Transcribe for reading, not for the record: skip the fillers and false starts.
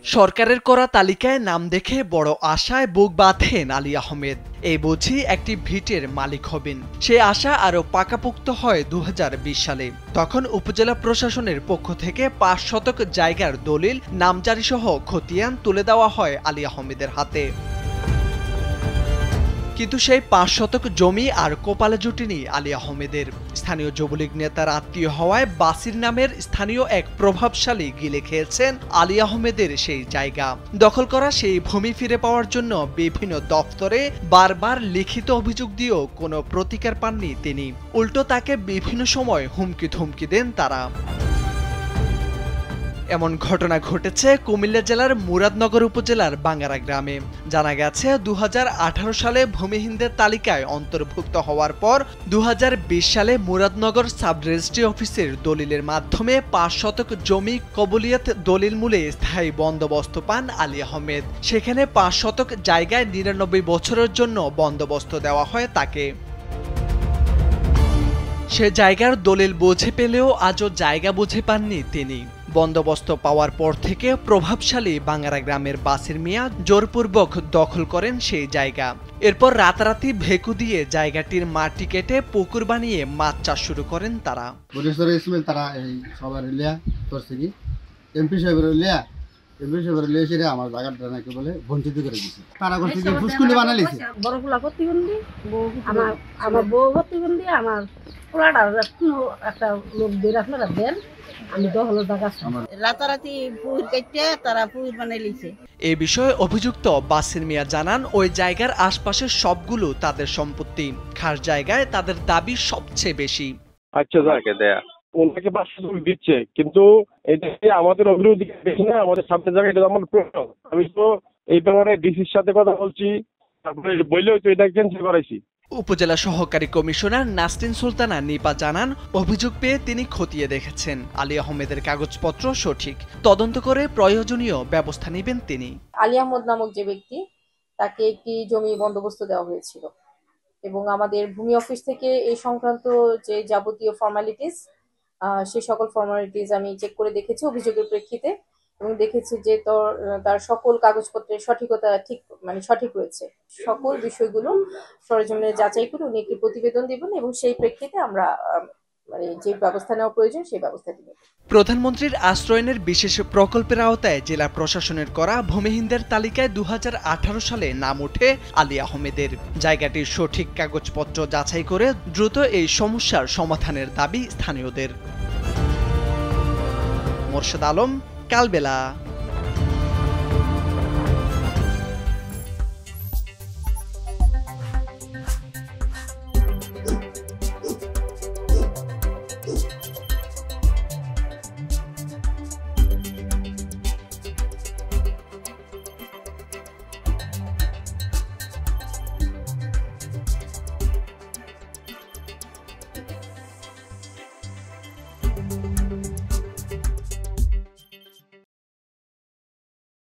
সরকারের করা তালিকায় নাম দেখে বড় আশায় বুক বাঁধেন আলী আহমেদ। এই বুঝি একটি ভিটের মালিক হবেন। সে আশা আরও পাকাপোক্ত হয় 2020 সালে। তখন উপজেলা প্রশাসনের পক্ষ থেকে 5 শতক জায়গার দলিল, নামজারিসহ খতিয়ান তুলে দেওয়া হয় আলী আহমেদের হাতে। কিন্তু সেই 5 শতক জমি আর কপালে জুটেনি আলী আহমেদের। স্থানীয় যুবলীগ নেতার আত্মীয় হওয়ায় বাসির নামের স্থানীয় এক প্রভাবশালী গিলে খেয়েছেন আলী আহমেদের সেই জায়গা। দখল করা সেই ভূমি ফিরে পাওয়ার জন্য বিভিন্ন দপ্তরে বারবার লিখিত অভিযোগ দিয়েও কোনো প্রতিকার পাননি তিনি। উল্টো তাকে বিভিন্ন সময় হুমকি ধমকি দেন তারা। এমন ঘটনা ঘটেছে কুমিল্লা জেলার মুরাদনগর উপজেলার বাঙ্গারা গ্রামে। জানা গেছে 2018 সালে ভূমিহীনদের তালিকায় অন্তর্ভুক্ত হওয়ার পর 2020 সালে মুরাদনগর সাব রেজিস্ট্রি অফিসের দলিলের মাধ্যমে 5 শতক জমি কবুলিয়ত দলিল মূলে স্থায়ী বন্দোবস্ত পান আলী আহমেদ। সেখানে 5 শতক জায়গায় 99 বছরের জন্য বন্দোবস্ত দেওয়া হয় তাকে। সে জায়গার দলিল বুঝে পেলেও আজও জায়গা বুঝে পাননি তিনি। বন্দোবস্ত পাওয়ার পর থেকে প্রভাবশালী বাঙ্গারা গ্রামের বাসির মিয়া জোরপূর্বক দখল করেন সেই জায়গা। এরপর রাতারাতি ভেকু দিয়ে জায়গাটির মাটি কেটে পুকুর বানিয়ে মাছ চাষ শুরু করেন তারা। আমার জায়গাটা নাকি বলে বঞ্চিত করে দিয়েছে। তারা করছে যে ফুসকুলি বানাইছে। বড়গুলা প্রতিবন্ধী, আমার বউ প্রতিবন্ধী, আমার পোলাটা একটা লোক দিয়ে রাখলো দেন। আমি দখল জায়গা রাতারাতি পুকুর কেটে তারা পুকুর বানাই লিছে। এ বিষয়ে অভিযুক্ত বাসির মিয়া জানান, ওই জায়গার আশপাশের সবগুলো তাদের সম্পত্তি। খাস জায়গায় তাদের দাবি সবচেয়ে বেশি। আচ্ছা জায়গা দেয়া ওনাকে 500 জমি দিচ্ছে, কিন্তু এটা আমাদের অভিযোগ বেশি না, আমাদের সামনে জায়গা এটা আমার প্রয়োজন। আমি তো এই ব্যাপারে ডিসির সাথে কথা বলছি, তারপরে বললেও তো এটা ক্যান্সেল করাইছি। উপজেলা সহকারী কমিশনার নাসরিন সুলতানা নিপা জানান, অভিযোগ পেয়ে তিনি খতিয়ে দেখেছেন আলী আহমেদের কাগজপত্র সঠিক। তদন্ত করে প্রয়োজনীয় ব্যবস্থা নেবেন তিনি। আলী আহমদ নামক যে ব্যক্তি, তাকে একটি জমি বন্দোবস্ত দেওয়া হয়েছিল এবং আমাদের ভূমি অফিস থেকে এই সংক্রান্ত যে যাবতীয় ফর্মালিটিস, সেই সকল ফর্মালিটিস আমি চেক করে দেখেছি অভিযোগের প্রেক্ষিতে, এবং দেখেছি যে তার সকল কাগজপত্রের সঠিকতা সঠিক রয়েছে। সকল বিষয়গুলো সরেজমিনে যাচাই করে উনি একটি প্রতিবেদন দিবেন এবং সেই প্রেক্ষিতে আমরা যে ব্যবস্থা নেওয়া প্রয়োজন সেই ব্যবস্থা দিব। প্রধানমন্ত্রীর আশ্রয়নের বিশেষ প্রকল্পের আওতায় জেলা প্রশাসনের করা ভূমিহীনদের তালিকায় 2018 সালে নাম ওঠে আলী আহমেদের। জায়গাটির সঠিক কাগজপত্র যাচাই করে দ্রুত এই সমস্যার সমাধানের দাবি স্থানীয়দের। মোর্শেদ আলম, কালবেলা।